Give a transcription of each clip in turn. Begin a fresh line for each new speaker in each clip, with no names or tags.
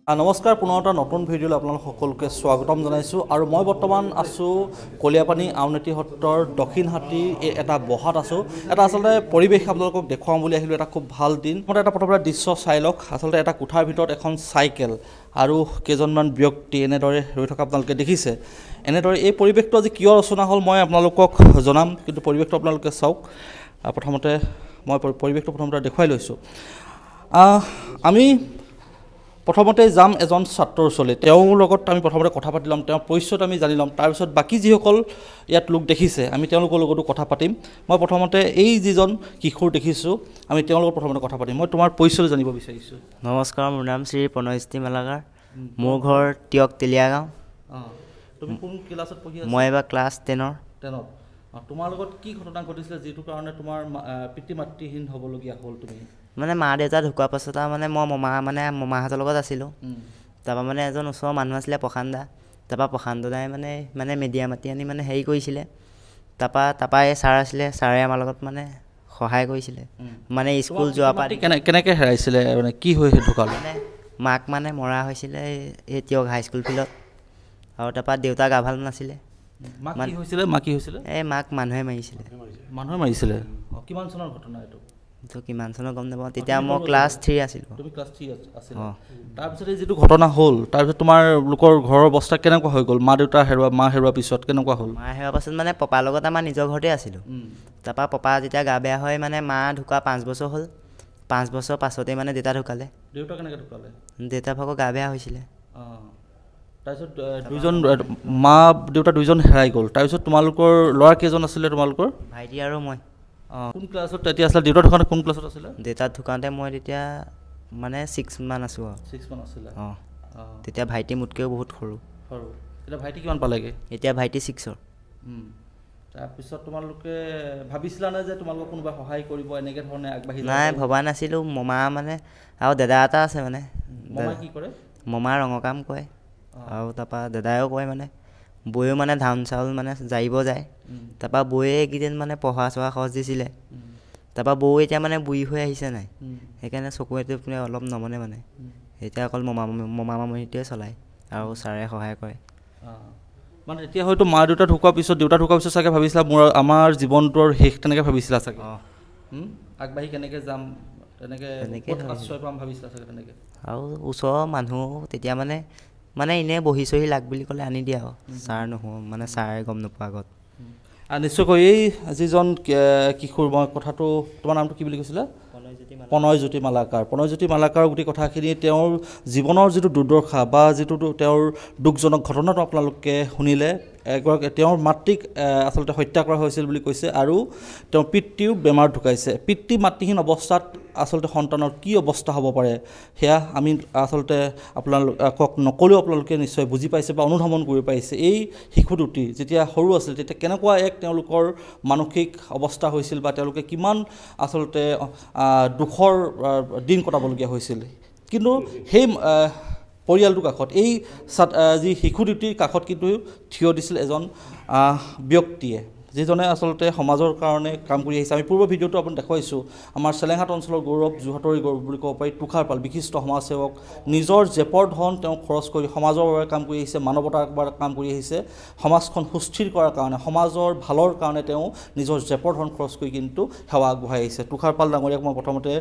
নমস্কাৰ পুনৰ এটা নতুন ভিডিঅ'লৈ আপোনালোক সকলোকে স্বাগতম জনাইছোঁ আৰু মই বৰ্তমান আছোঁ কলিয়াপানী আউনীআটী সত্ৰৰ দক্ষিণহাটীৰ এটা বহাত আছোঁ। এটা আচলতে পৰিৱেশ আপোনালোকক দেখুৱাম বুলি আহিলোঁ। এটা খুব ভাল দিন। মই এটা প্ৰথমতে দৃশ্য চাই লওক। আচলতে এটা কোঠাৰ ভিতৰত এখন চাইকেল আৰু কেইজনমান ব্যক্তি এনেদৰে ৰৈ থকা আপোনালোকে দেখিছে। এনেদৰে এই পৰিৱেশটো আজি কিয় ৰচনা হ'ল মই আপোনালোকক জনাম, কিন্তু পৰিৱেশটো আপোনালোকে চাওক। প্ৰথমতে মই পৰিৱেশটো প্ৰথমতে দেখুৱাই লৈছোঁ। আমি প্ৰথমতে যাম এজন ছাত্ৰৰ ওচৰলৈ। তেওঁৰ লগত আমি প্ৰথমতে কথা পাতি ল'ম, তেওঁৰ পৰিচয়টো আমি জানি ল'ম। তাৰপিছত বাকী যিসকল ইয়াত লোক দেখিছে আমি তেওঁলোকৰ লগতো কথা পাতিম। মই প্ৰথমতে এই যিজন কিশোৰ দেখিছোঁ আমি তেওঁৰ লগত প্ৰথমতে কথা পাতিম। মই তোমাৰ পৰিচয়টো জানিব বিচাৰিছোঁ।
নমস্কাৰ, মোৰ নাম শ্ৰী প্ৰণয়জ্যোতি মালাকাৰ। মোৰ ঘৰ টিয়ক তেলীয়া গাঁও।
তুমি কোন ক্লাছত পঢ়ি আছা?
মই এবাৰ ক্লাছ 10ত।
তোমাৰ লগত কি ঘটনা ঘটিছিলে যিটো কাৰণে তোমাৰ পিতৃ মাতৃহীন হ'বলগীয়া হ'ল? তুমি
মানে মা দেউতা ঢুকোৱাৰ পাছত আৰু মানে মই মমাহঁতৰ লগত আছিলোঁ। তাৰপৰা মানে এজন ওচৰৰ মানুহ আছিলে প্ৰশান্ত দা। তাৰপৰা প্ৰশান্ত দাই মানে মেডিয়া মাতি আনি মানে হেৰি কৰিছিলে। তাৰপৰা এই ছাৰ আছিলে, ছাৰে আমাৰ লগত মানে সহায় কৰিছিলে। মানে স্কুল যোৱাৰ পৰা
কেনেকৈ হেৰাইছিলে, মানে কি হৈ ঢুকালে?
মানে মাক মানে মৰা হৈছিলে এই টিয়ক হাইস্কুল ফিল্ডত। আৰু তাৰপৰা দেউতা গা ভাল নাছিলে।
মাক কি হৈছিলে?
এই মাক মানুহে মাৰিছিলে।
মানুহে মাৰিছিলে? কিমান চনৰ ঘটনা এইটো?
কিমান চনৰ গম নাপাওঁ। তেতিয়া মই ক্লাছ 3 আছিলোঁ।
তুমি ক্লাছ 3 আছিলা? তাৰপিছত এই যিটো ঘটনা হ'ল তাৰপিছত তোমাৰ লোকৰ ঘৰৰ অৱস্থা কেনেকুৱা হৈ গ'ল? মা হেৰুৱাৰ পিছত কেনেকুৱা হ'ল?
মা হেৰুৱাৰ পাছত মানে পপাৰ লগত আমাৰ নিজৰ ঘৰতে আছিলোঁ। তাৰপৰা পপা যেতিয়া গা বেয়া হয় মানে মা ঢুকুৱা 5 বছৰ হ'ল। 5 বছৰ পাছতেই মানে দেউতা ঢুকালে।
দেউতা কেনেকৈ ঢুকালে?
দেউতা ভাগৰ গা বেয়া হৈছিলে।
তাৰপিছত মা দেউতা দুইজন হেৰাই গ'ল। তাৰপিছত তোমালোকৰ ল'ৰা কেইজন আছিলে? তোমালোকৰ
ভাইটি আৰু মই।
কোন ক্লাছত তেতিয়া আছিলে? দেউতা ঢুকাওঁতে কোন ক্লাছত আছিলে?
দেউতা ঢুকাওঁতে মই তেতিয়া মানে 6 মান আছোঁ আৰু।
6 মান আছিলে?
তেতিয়া ভাইটি মোতকৈও বহুত সৰু।
এতিয়া ভাইটি কিমান পালেগৈ?
এতিয়া ভাইটি 6ৰ।
তাৰপিছত তোমালোকে ভাবিছিলানে যে তোমালোকক কোনোবাই সহায় কৰিব এনেকৈ ধৰণে আগবাঢ়ি?
নাই, ভবা নাছিলোঁ। মমা মানে আৰু দাদা এটা আছে মানে।
মমাই কি কৰে?
মমা ৰঙৰ কাম কৰে। আৰু তাৰপৰা দাদায়েও কয় মানে। বৈয়েও মানে ধান চাউল মানে জাৰিব যায়। তাৰপৰা বৈয়ে এইকেইদিন মানে পঢ়া চহা খৰচ দিছিলে। তাৰপৰা বৌ এতিয়া মানে বুঢ়ী হৈ আহিছে নাই, সেইকাৰণে চকুৱেটো অলপ নমনে মানে। এতিয়া অকল মমা মামীটোৱে চলায় আৰু ছাৰে সহায় কৰে।
মানে এতিয়া হয়তো মা দেউতা ঢুকোৱাৰ পিছত চাগে ভাবিছিলা আমাৰ জীৱনটোৰ শেষ, তেনেকৈ ভাবিছিলা চাগে? আগবাঢ়ি কেনেকৈ যাম, তেনেকৈ আশ্ৰয় পাম ভাবিছিলা চাগে তেনেকৈ? আৰু
ওচৰৰ মানুহ তেতিয়া মানে এনেই বহি চহি লাগ বুলি ক'লে আনি দিয়ে আৰু। ছাৰ মানে ছাৰে গম নোপোৱা আগত। নিশ্চয়কৈ এই যিজন কিশোৰ, মই কথাটো তোমাৰ নামটো কি বুলি কৈছিলে? প্ৰণয়জ্যোতি মালাকাৰ। প্ৰণয়জ্যোতি মালাকাৰৰ গোটেই কথাখিনি, তেওঁৰ জীৱনৰ যিটো দুৰ্দশা বা যিটো তেওঁৰ দুখজনক ঘটনাটো আপোনালোকে শুনিলে। তেওঁৰ মাতৃক আচলতে হত্যা কৰা হৈছিল বুলি কৈছে আৰু তেওঁৰ পিতৃও বেমাৰ ঢুকাইছে। পিতৃ মাতৃহীন অৱস্থাত আচলতে সন্তানৰ কি অৱস্থা হ'ব পাৰে সেয়া আমি আচলতে আপোনালোকক নক'লেও আপোনালোকে নিশ্চয় বুজি পাইছে বা অনুধাৱন কৰিব পাৰিছে। এই শিশু দুটি যেতিয়া সৰু আছিল তেতিয়া কেনেকুৱা তেওঁলোকৰ মানসিক অৱস্থা হৈছিল বা তেওঁলোকে কিমান আচলতে দুখৰ দিন কটাবলগীয়া হৈছিল। কিন্তু সেই পৰিয়ালটোৰ কাষত এই যি শিশু দুটিৰ কাষত কিন্তু থিয় দিছিল এজন ব্যক্তিয়ে, যিজনে আচলতে সমাজৰ কাৰণে কাম কৰি আহিছে। আমি পূৰ্ব ভিডিঅ'টো আপুনি দেখুৱাইছোঁ। আমাৰ চেলেংহাট অঞ্চলৰ গৌৰৱ, যোৰহাটৰ গৌৰৱ বুলি ক'ব পাৰি। তুষাৰ পাল বিশিষ্ট সমাজসেৱক, নিজৰ জেপৰ ধন তেওঁ খৰচ কৰি সমাজৰ বাবে কাম কৰি আহিছে, মানৱতাৰ বাবে কাম কৰি আহিছে। সমাজখন সুস্থিৰ কৰাৰ কাৰণে, সমাজৰ ভালৰ কাৰণে তেওঁ নিজৰ জেপৰ ধন খৰচ কৰি কিন্তু সেৱা আগবঢ়াই আহিছে। তুষাৰ পাল ডাঙৰীয়াক মই প্ৰথমতে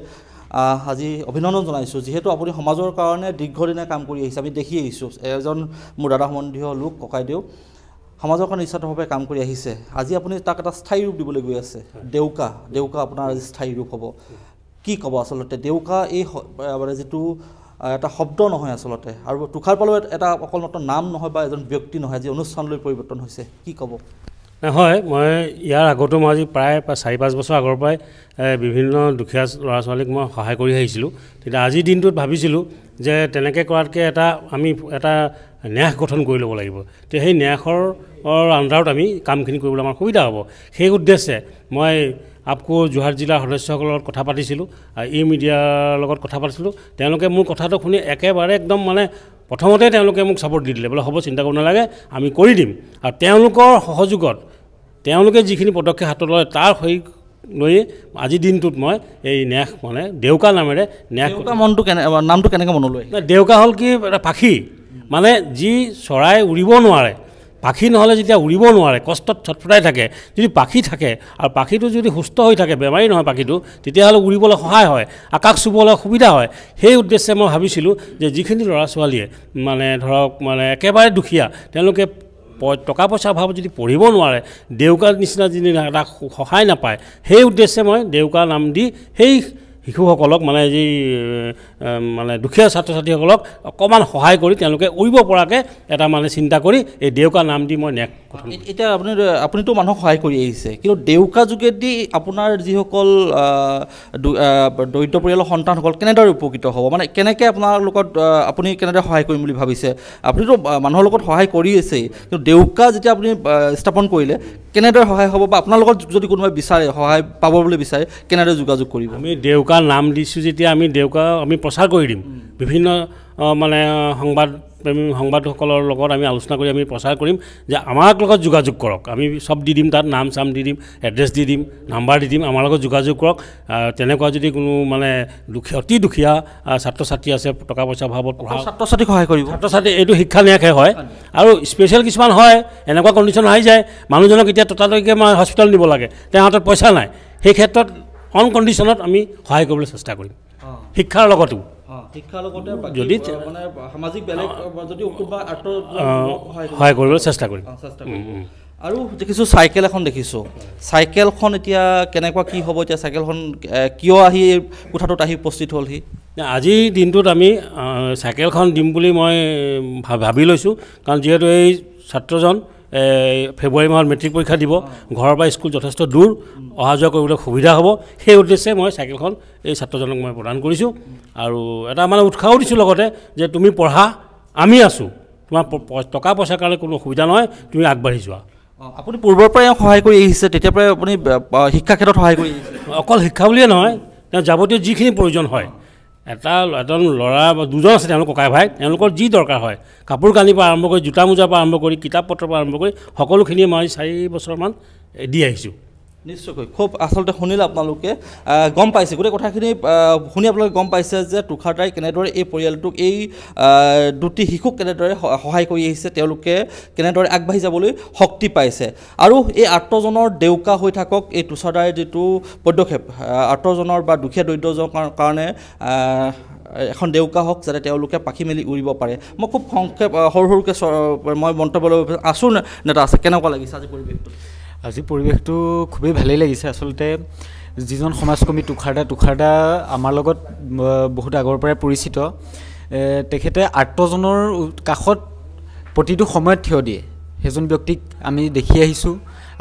আজি অভিনন্দন জনাইছোঁ, যিহেতু আপুনি সমাজৰ কাৰণে দীৰ্ঘদিনে কাম কৰি আহিছে। আমি দেখি আহিছোঁ এজন মোৰ দাদা সম্বন্ধীয় লোক, ককাইদেউ সমাজৰ কাৰণে নিস্বাৰ্থভাৱে কাম কৰি আহিছে। আজি আপুনি তাক এটা স্থায়ী ৰূপ দিবলৈ গৈ আছে। দেউকা আপোনাৰ আজি স্থায়ী ৰূপ হ'ব। কি ক'ব আচলতে? দেউকা এই মানে যিটো এটা শব্দ নহয় আচলতে, আৰু তুষাৰ পালো এটা অকল মাত্ৰ নাম নহয় বা এজন ব্যক্তি নহয়, আজি অনুষ্ঠানলৈ পৰিৱৰ্তন হৈছে। কি ক'ব?
হয়, মই ইয়াৰ আগতো মই আজি প্ৰায় 4-5 বছৰ আগৰ পৰাই বিভিন্ন দুখীয়া ল'ৰা ছোৱালীক মই সহায় কৰি আহিছিলোঁ। তেতিয়া আজিৰ দিনটোত ভাবিছিলোঁ যে তেনেকৈ কৰাতকৈ আমি এটা ন্যাস গঠন কৰি ল'ব লাগিব। তেতিয়া সেই ন্যাসৰ আণ্ডাৰত আমি কামখিনি কৰিবলৈ আমাৰ সুবিধা হ'ব। সেই উদ্দেশ্যে মই যোৰহাট জিলাৰ সদস্যসকলৰ লগত কথা পাতিছিলোঁ, মিডিয়াৰ লগত কথা পাতিছিলোঁ। তেওঁলোকে মোৰ কথাটো শুনি একেবাৰে একদম মানে প্ৰথমতে তেওঁলোকে মোক ছাপৰ্ট দি দিলে, বোলে হ'ব চিন্তা কৰিব নালাগে, আমি কৰি দিম। আৰু তেওঁলোকৰ সহযোগত তেওঁলোকে যিখিনি পদক্ষেপ হাতত লয় তাৰ লৈ আজিৰ দিনটোত মই এই ন্যাস মানে দেউকা নামেৰে ন্যাস
দেউকা নামটো কেনেকৈ মনলৈ
দেউকা হ'ল কি এটা পাখি মানে যি চৰাই উৰিব নোৱাৰে পাখি নহ'লে যেতিয়া উৰিব নোৱাৰে কষ্টত ছটফটাই থাকে যদি পাখি থাকে আৰু পাখিটো যদি সুস্থ হৈ থাকে বেমাৰী নহয় পাখিটো তেতিয়াহ'লে উৰিবলৈ সহায় হয় আকাশ চুবলৈ সুবিধা হয় সেই উদ্দেশ্যে মই ভাবিছিলোঁ যে যিখিনি ল'ৰা ছোৱালীয়ে মানে ধৰক মানে একেবাৰে দুখীয়া তেওঁলোকে টকা পইচাৰ অভাৱত যদি পঢ়িব নোৱাৰে দেউকাৰ নিচিনা যদি এটা সহায় নাপায় সেই উদ্দেশ্যে মই দেউকা নাম দি সেই শিশুসকলক মানে যি মানে দুখীয়া ছাত্ৰ ছাত্ৰীসকলক অকণমান সহায় কৰি তেওঁলোকে উৰিব পৰাকৈ এটা মানে চিন্তা কৰি এই দেউকা নাম দি মই ন্যাস গঠন
এতিয়া আপুনিতো মানুহক সহায় কৰি আহিছে কিন্তু দেউকা যোগেদি আপোনাৰ যিসকল দৰিদ্ৰ পৰিয়ালৰ সন্তানসকল কেনেদৰে উপকৃত হ'ব মানে কেনেকৈ আপোনাৰ লগত আপুনি কেনেদৰে সহায় কৰিম বুলি ভাবিছে আপুনিতো মানুহৰ লগত সহায় কৰি আছেই কিন্তু দেউকা যেতিয়া আপুনি স্থাপন কৰিলে কেনেদৰে সহায় হ'ব বা আপোনাৰ লগত যদি কোনোবাই বিচাৰে সহায় পাব বুলি বিচাৰে কেনেদৰে যোগাযোগ কৰিব
আমি দেউকা নাম দিছোঁ যেতিয়া আমি দেউকা আমি প্ৰচাৰ কৰি দিম বিভিন্ন মানে সংবাদসকলৰ লগত আমি আলোচনা কৰি আমি প্ৰচাৰ কৰিম যে আমাৰ লগত যোগাযোগ কৰক আমি সব দি দিম তাত নাম চাম দি দিম এড্ৰেছ দি দিম নাম্বাৰ দি দিম আমাৰ লগত যোগাযোগ কৰক তেনেকুৱা যদি কোনো মানে অতি দুখীয়া ছাত্ৰ ছাত্ৰী আছে টকা পইচা অভাৱত পঢ়া
ছাত্ৰ ছাত্ৰীক সহায় কৰিব
ছাত্ৰ ছাত্ৰী এইটো শিক্ষা ন্যাসহে হয় আৰু স্পেচিয়েল কিছুমান হয় এনেকুৱা কণ্ডিশ্যন আহি যায় মানুহজনক এতিয়া ততাতৈকে মই হস্পিটেল নিব লাগে তেওঁৰ হাতত পইচা নাই সেই ক্ষেত্ৰত অন কণ্ডিশ্যনত আমি সহায় কৰিবলৈ চেষ্টা কৰিম শিক্ষাৰ লগতো
শিক্ষাৰ লগতে
যদি
মানে সামাজিক বেলেগ যদি কোনোবা
সহায় কৰিবলৈ চেষ্টা কৰিম
আৰু দেখিছোঁ চাইকেল এখন দেখিছোঁ চাইকেলখন এতিয়া কেনেকুৱা কি হ'ব এতিয়া চাইকেলখন কিয় আহি এই কোঠাটোত আহি উপস্থিত হ'লহি
আজিৰ দিনটোত আমি চাইকেলখন দিম বুলি মই ভাবি লৈছোঁ কাৰণ যিহেতু এই ছাত্ৰজন ফেব্ৰুৱাৰী মাহত মেট্ৰিক পৰীক্ষা দিব ঘৰৰ পৰা স্কুল যথেষ্ট দূৰ অহা যোৱা কৰিবলৈ সুবিধা হ'ব সেই উদ্দেশ্যে মই চাইকেলখন এই ছাত্ৰজনক মই প্ৰদান কৰিছোঁ আৰু এটা মানে উৎসাহো দিছোঁ লগতে যে তুমি পঢ়া আমি আছোঁ তোমাৰ টকা পইচাৰ কাৰণে কোনো অসুবিধা নহয় তুমি আগবাঢ়ি যোৱা
আপুনি পূৰ্বৰ পৰাই সহায় কৰি আহিছে তেতিয়াৰ পৰাই আপুনি শিক্ষা ক্ষেত্ৰত সহায় কৰি আহিছে
অকল শিক্ষা বুলিয়ে নহয় তেওঁ যাৱতীয় যিখিনি প্ৰয়োজন হয় এজন ল'ৰা বা দুজন আছে তেওঁলোকৰ ককাই ভাই তেওঁলোকৰ যি দৰকাৰ হয় কাপোৰ কানিৰ পৰা আৰম্ভ কৰি জোতা মোজাৰ পৰা আৰম্ভ কৰি কিতাপ পত্ৰৰ পৰা আৰম্ভ কৰি সকলোখিনিয়ে মই 4 বছৰমান দি আহিছোঁ
নিশ্চয়কৈ খুব আচলতে শুনিলে আপোনালোকে গম পাইছে গোটেই কথাখিনি শুনি আপোনালোকে গম পাইছে যে তুষাৰদাই কেনেদৰে এই পৰিয়ালটোক এই দুটি শিশুক কেনেদৰে সহায় কৰি আহিছে তেওঁলোকে কেনেদৰে আগবাঢ়ি যাবলৈ শক্তি পাইছে আৰু এই আৰ্তজনৰ দেউকা হৈ থাকক এই তুষাৰদাৰ যিটো পদক্ষেপ আৰ্তজনৰ বা দুখীয়া দৰিদ্ৰজনৰ কাৰণে এখন দেউকা হওক যাতে তেওঁলোকে পাখি মেলি উৰিব পাৰে মই খুব সংক্ষেপ সৰুকৈ মই মন্তব্য ল'ব বিচাৰিছোঁ আছোঁ নেতা আছে কেনেকুৱা লাগিছে আজি পৰিৱেশটো
আজি পৰিৱেশটো খুবেই ভালেই লাগিছে আচলতে যিজন সমাজকৰ্মী তুষাৰদা আমাৰ লগত বহুত আগৰ পৰাই পৰিচিত তেখেতে আৰ্তজনৰ কাষত প্ৰতিটো সময়ত থিয় দিয়ে সেইজন ব্যক্তিক আমি দেখি আহিছোঁ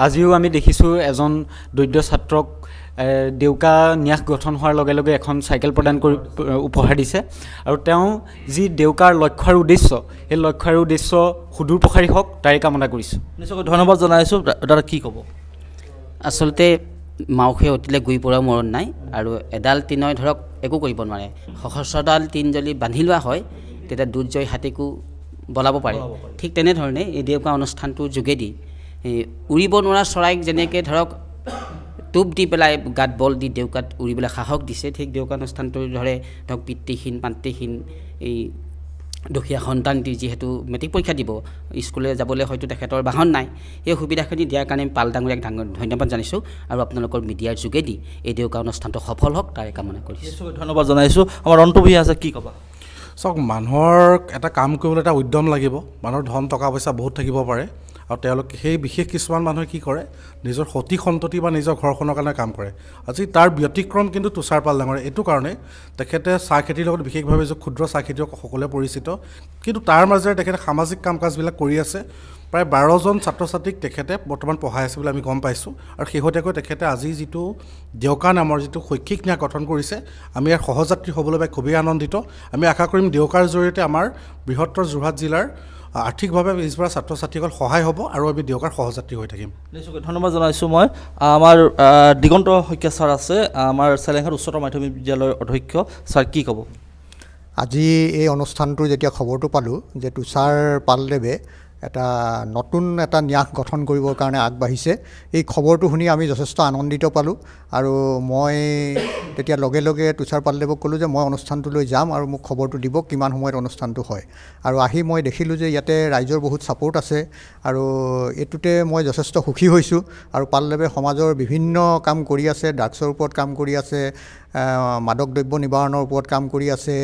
আজিও আমি দেখিছোঁ এজন দৰিদ্ৰ ছাত্ৰক দেউকা ন্যাস গঠন হোৱাৰ লগে লগে এখন চাইকেল প্ৰদান কৰি উপহাৰ দিছে আৰু তেওঁ যি দেউকাৰ লক্ষ্য আৰু উদ্দেশ্য সেই লক্ষ্য আৰু উদ্দেশ্য সুদূৰ প্ৰসাৰী হওক তাৰে কামনা কৰিছোঁ নিশ্চয়কৈ
ধন্যবাদ জনাইছোঁ দাদা কি ক'ব
আচলতে মাউসে অতিলে গুৰি পৰাও মৰণ নাই আৰু এডাল টিনই ধৰক একো কৰিব নোৱাৰে সহস্ৰডাল টিন যদি বান্ধি লোৱা হয় তেতিয়া দুৰ্জয় হাতীকো বলাব পাৰে ঠিক তেনেধৰণে এই দেউকা অনুষ্ঠানটোৰ যোগেদি উৰিব নোৱাৰা চৰাইক যেনেকৈ ধৰক টোপ দি পেলাই গাত বল দি দেউকাত উৰিবলৈ সাহস দিছে ঠিক দেউকা অনুষ্ঠানটোৰ ধৰে ধৰক পিতৃহীন মাতৃহীন এই দুখীয়া সন্তানটি যিহেতু মেট্ৰিক পৰীক্ষা দিব স্কুললৈ যাবলৈ হয়তো তেখেতৰ বাহন নাই এই সুবিধাখিনি দিয়াৰ কাৰণে পাল ডাঙৰীয়াক ধন্যবাদ জানিছোঁ আৰু আপোনালোকৰ মিডিয়াৰ যোগেদি এই দেউকা অনুষ্ঠানটো সফল হওক তাৰে কামনা কৰিছোঁ
ধন্যবাদ জনাইছোঁ আমাৰ অন্তভূঞা আছে কি ক'বা
চাওক মানুহৰ এটা কাম কৰিবলৈ এটা উদ্যম লাগিব মানুহৰ ধন টকা পইচা বহুত থাকিব পাৰে আৰু তেওঁলোকে সেই বিশেষ কিছুমান মানুহে কি কৰে নিজৰ সতি সন্ততি বা নিজৰ ঘৰখনৰ কাৰণে কাম কৰে আজি তাৰ ব্যতিক্ৰম কিন্তু তুষাৰ পাল ডাঙৰীয়া এইটো কাৰণে তেখেতে চাহ খেতিৰ লগত বিশেষভাৱে যে ক্ষুদ্ৰ চাহ খেতিয়ক সকলোৱে পৰিচিত কিন্তু তাৰ মাজেৰে তেখেতে সামাজিক কাম কাজবিলাক কৰি আছে প্ৰায় 12জন ছাত্ৰ ছাত্ৰীক তেখেতে বৰ্তমান পঢ়াই আছে বুলি আমি গম পাইছোঁ আৰু শেহতীয়াকৈ তেখেতে আজি যিটো দেউকা নামৰ যিটো শৈক্ষিক ন্যাস গঠন কৰিছে আমি ইয়াৰ সহযাত্ৰী হ'বলৈ পাই খুবেই আনন্দিত আমি আশা কৰিম দেউকাৰ জৰিয়তে আমাৰ বৃহত্তৰ যোৰহাট জিলাৰ আৰ্থিকভাৱে পিছপৰা ছাত্ৰ ছাত্ৰীসকল সহায় হ'ব আৰু আমি দেউকাৰ সহযাত্ৰী হৈ থাকিম
নিশ্চয়কৈ ধন্যবাদ জনাইছোঁ মই আমাৰ দিগন্ত শইকীয়া ছাৰ আছে আমাৰ চেলেংঘাট উচ্চতৰ মাধ্যমিক বিদ্যালয়ৰ অধ্যক্ষ ছাৰ কি ক'ব
আজি এই অনুষ্ঠানটোৰ যেতিয়া খবৰটো পালোঁ যে তুষাৰ পালদেৱে এটা নতুন এটা ন্যাস গঠন কৰিবৰ কাৰণে আগবাঢ়িছে এই খবৰটো শুনি আমি যথেষ্ট আনন্দিত পালোঁ আৰু মই তেতিয়া লগে লগে তুষাৰ পালদেৱক ক'লোঁ যে মই অনুষ্ঠানটোলৈ যাম আৰু মোক খবৰটো দিব কিমান সময়ত অনুষ্ঠানটো হয় আৰু আহি মই দেখিলোঁ যে ইয়াতে ৰাইজৰ বহুত ছাপোৰ্ট আছে আৰু এইটোতে মই যথেষ্ট সুখী হৈছোঁ আৰু পালদেৱে সমাজৰ বিভিন্ন কাম কৰি আছে ড্ৰাগছৰ ওপৰত কাম কৰি আছে মাদক দ্ৰব্য নিবাৰণৰ ওপৰত কাম কৰি আছে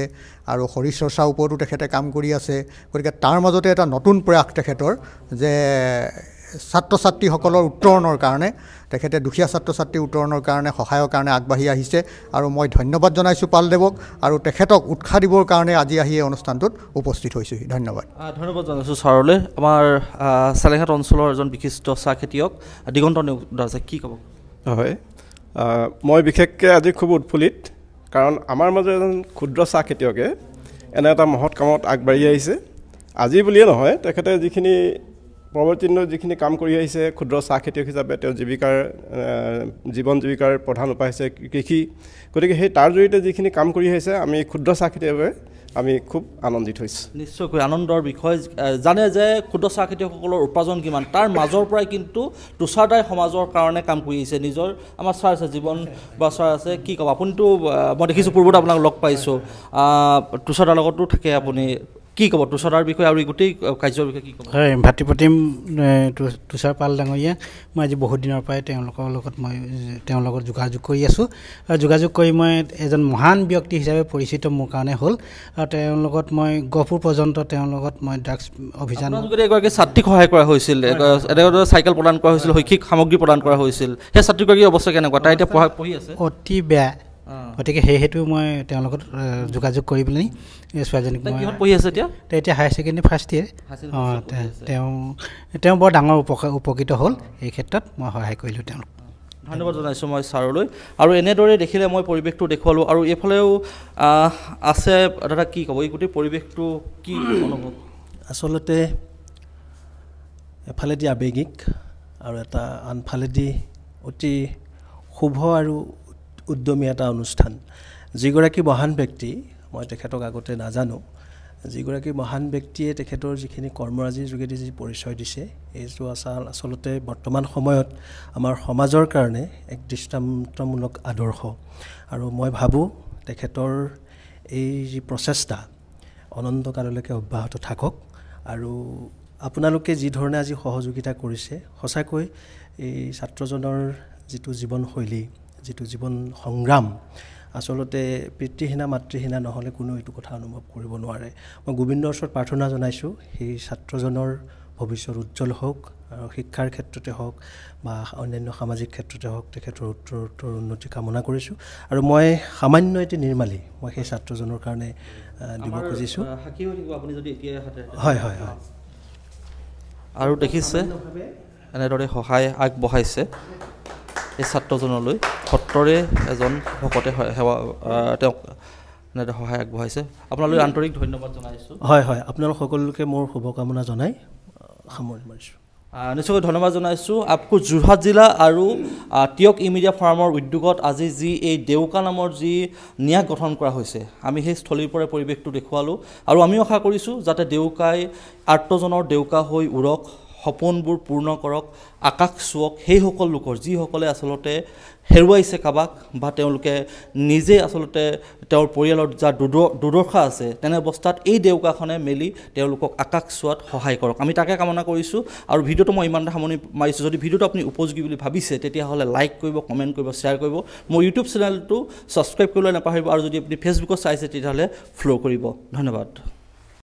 আৰু শৰীৰ চৰ্চাৰ ওপৰতো তেখেতে কাম কৰি আছে গতিকে তাৰ মাজতে এটা নতুন প্ৰয়াস তেখেতৰ যে ছাত্ৰ ছাত্ৰীসকলৰ উত্তৰণৰ কাৰণে তেখেতে দুখীয়া ছাত্ৰ ছাত্ৰীৰ উত্তৰণৰ কাৰণে সহায়ৰ কাৰণে আগবাঢ়ি আহিছে আৰু মই ধন্যবাদ জনাইছোঁ পালদেৱক আৰু তেখেতক উৎসাহ দিবৰ কাৰণে আজি আহি এই অনুষ্ঠানটোত উপস্থিত হৈছোহি ধন্যবাদ
ধন্যবাদ জনাইছোঁ ছাৰলৈ আমাৰ চালেঘাট অঞ্চলৰ এজন বিশিষ্ট চাহ খেতিয়ক দিগন্ত নেওগ আছে কি ক'ব
হয় মই বিশেষকৈ আজি খুব উৎফুল্লিত কাৰণ আমাৰ মাজৰ এজন ক্ষুদ্ৰ চাহ খেতিয়কে এনে এটা মহৎ কামত আগবাঢ়ি আহিছে আজি বুলিয়ে নহয় তেখেতে যিখিনি পৰৱৰ্তী দিনত যিখিনি কাম কৰি আহিছে ক্ষুদ্ৰ চাহ খেতিয়ক হিচাপে তেওঁ জীৱন জীৱিকাৰ প্ৰধান উপায় হৈছে কৃষি গতিকে সেই তাৰ জৰিয়তে যিখিনি কাম কৰি আহিছে আমি ক্ষুদ্ৰ চাহ খেতিয়কে আমি খুব আনন্দিত হৈছোঁ
নিশ্চয়কৈ আনন্দৰ বিষয় জানে যে ক্ষুদ্ৰ চাহ খেতিয়কসকলৰ উপাৰ্জন কিমান তাৰ মাজৰ পৰাই কিন্তু তুষাৰদাই সমাজৰ কাৰণে কাম কৰি আহিছে নিজৰ আমাৰ ছাৰ আছে জীৱন বা ছাৰ আছে কি ক'ব আপুনিতো মই দেখিছোঁ পূৰ্বতে আপোনাক লগ পাইছোঁ তুষাৰদাৰ লগতো থাকে আপুনি কি ক'ব তুষাৰৰ বিষয়ে আৰু গোটেই কাৰ্যৰ বিষয়ে কি ক'ব
হয় ভাতৃপ্ৰতিম তুষাৰ পাল ডাঙৰীয়া মই আজি বহুত দিনৰ পৰাই তেওঁলোকৰ লগত মই তেওঁৰ লগত যোগাযোগ কৰি আছোঁ আৰু যোগাযোগ কৰি মই এজন মহান ব্যক্তি হিচাপে পৰিচিত মোৰ কাৰণে হ'ল আৰু তেওঁৰ লগত মই গহপুৰ পৰ্যন্ত তেওঁৰ লগত মই ড্ৰাগছ অভিযান
এগৰাকী ছাত্ৰীক সহায় কৰা হৈছিল এনেদৰে চাইকেল প্ৰদান কৰা হৈছিল শৈক্ষিক সামগ্ৰী প্ৰদান কৰা হৈছিল সেই ছাত্ৰীগৰাকীৰ অৱস্থা কেনেকুৱা তাই এতিয়া পঢ়ি আছে
অতি বেয়া গতিকে সেই হেতু মই তেওঁৰ লগত যোগাযোগ কৰি পেলাই ছোৱালীজনীক মই
পঢ়ি আছে
এতিয়া হায়াৰ ছেকেণ্ডেৰী ফাৰ্ষ্ট ইয়েৰ তেওঁ বৰ ডাঙৰ উপকৃত হ'ল এই ক্ষেত্ৰত মই সহায় কৰিলোঁ তেওঁলোক
ধন্যবাদ জনাইছোঁ মই ছাৰলৈ আৰু এনেদৰে দেখিলে মই পৰিৱেশটো দেখুৱালোঁ আৰু এইফালেও আছে দাদা কি ক'ব এই গোটেই পৰিৱেশটো কি অনুভৱ
আচলতে এফালেদি আৱেগিক আৰু এটা আনফালেদি অতি শুভ আৰু উদ্যমী এটা অনুষ্ঠান যিগৰাকী মহান ব্যক্তি মই তেখেতক আগতে নাজানো যিগৰাকী মহান ব্যক্তিয়ে তেখেতৰ যিখিনি কৰ্মৰাজিৰ যোগেদি যি পৰিচয় দিছে এইটো আচলতে বৰ্তমান সময়ত আমাৰ সমাজৰ কাৰণে এক দৃষ্টান্তমূলক আদৰ্শ আৰু মই ভাবোঁ তেখেতৰ এই যি প্ৰচেষ্টা অনন্তকাললৈকে অব্যাহত থাকক আৰু আপোনালোকে যি ধৰণে আজি সহযোগিতা কৰিছে সঁচাকৈ এই ছাত্ৰজনৰ যিটো জীৱনশৈলী যিটো জীৱন সংগ্ৰাম আচলতে পিতৃহীনা মাতৃহীনা নহ'লে কোনো এইটো কথা অনুভৱ কৰিব নোৱাৰে মই গোবিন্দৰ ওচৰত প্ৰাৰ্থনা জনাইছোঁ সেই ছাত্ৰজনৰ ভৱিষ্যত উজ্জ্বল হওক আৰু শিক্ষাৰ ক্ষেত্ৰতে হওক বা অন্যান্য সামাজিক ক্ষেত্ৰতে হওক তেখেতৰ উত্তৰোত্তৰ উন্নতি কামনা কৰিছোঁ আৰু মই সামান্য এটি নিৰ্মালী মই সেই ছাত্ৰজনৰ কাৰণে দিব খুজিছোঁ হয় হয় হয়
আৰু দেখিছে এনেদৰে সহায় আগবঢ়াইছে এই ছাত্ৰজনলৈ সত্ৰৰে এজন ভকতে সেৱা তেওঁক এনেদৰে সহায় আগবঢ়াইছে আপোনালৈ আন্তৰিক ধন্যবাদ জনাইছোঁ
হয় হয় আপোনালোক সকলোকে মোৰ শুভকামনা জনাই সামৰণি মাৰিছোঁ
নিশ্চয়কৈ ধন্যবাদ জনাইছোঁ আপকো যোৰহাট জিলা আৰু টিয়ক ই মিডিয়া ফাৰ্মৰ উদ্যোগত আজি যি এই দেউকা নামৰ যি ন্যাস গঠন কৰা হৈছে আমি সেই স্থলীৰ পৰা পৰিৱেশটো দেখুৱালোঁ আৰু আমিও আশা কৰিছোঁ যাতে দেউকাই আৰ্তজনৰ দেউকা হৈ উৰক সপোনবোৰ পূৰ্ণ কৰক আকাশ চুৱক সেইসকল লোকৰ যিসকলে আচলতে হেৰুৱাইছে কাবাক বা তেওঁলোকে নিজে আচলতে তেওঁৰ পৰিয়ালৰ যা দুৰ্দশা আছে তেনে অৱস্থাত এই দেউকাখনে মেলি তেওঁলোকক আকাশ চোৱাত সহায় কৰক আমি তাকে কামনা কৰিছোঁ আৰু ভিডিঅ'টো মই ইমানতে সামৰণি মাৰিছোঁ যদি ভিডিঅ'টো আপুনি উপযোগী বুলি ভাবিছে তেতিয়াহ'লে লাইক কৰিব কমেণ্ট কৰিব শ্বেয়াৰ কৰিব মোৰ ইউটিউব চেনেলটো ছাবস্ক্ৰাইব কৰিবলৈ নাপাহৰিব আৰু যদি আপুনি ফেচবুকত চাইছে তেতিয়াহ'লে ফ'ল' কৰিব ধন্যবাদ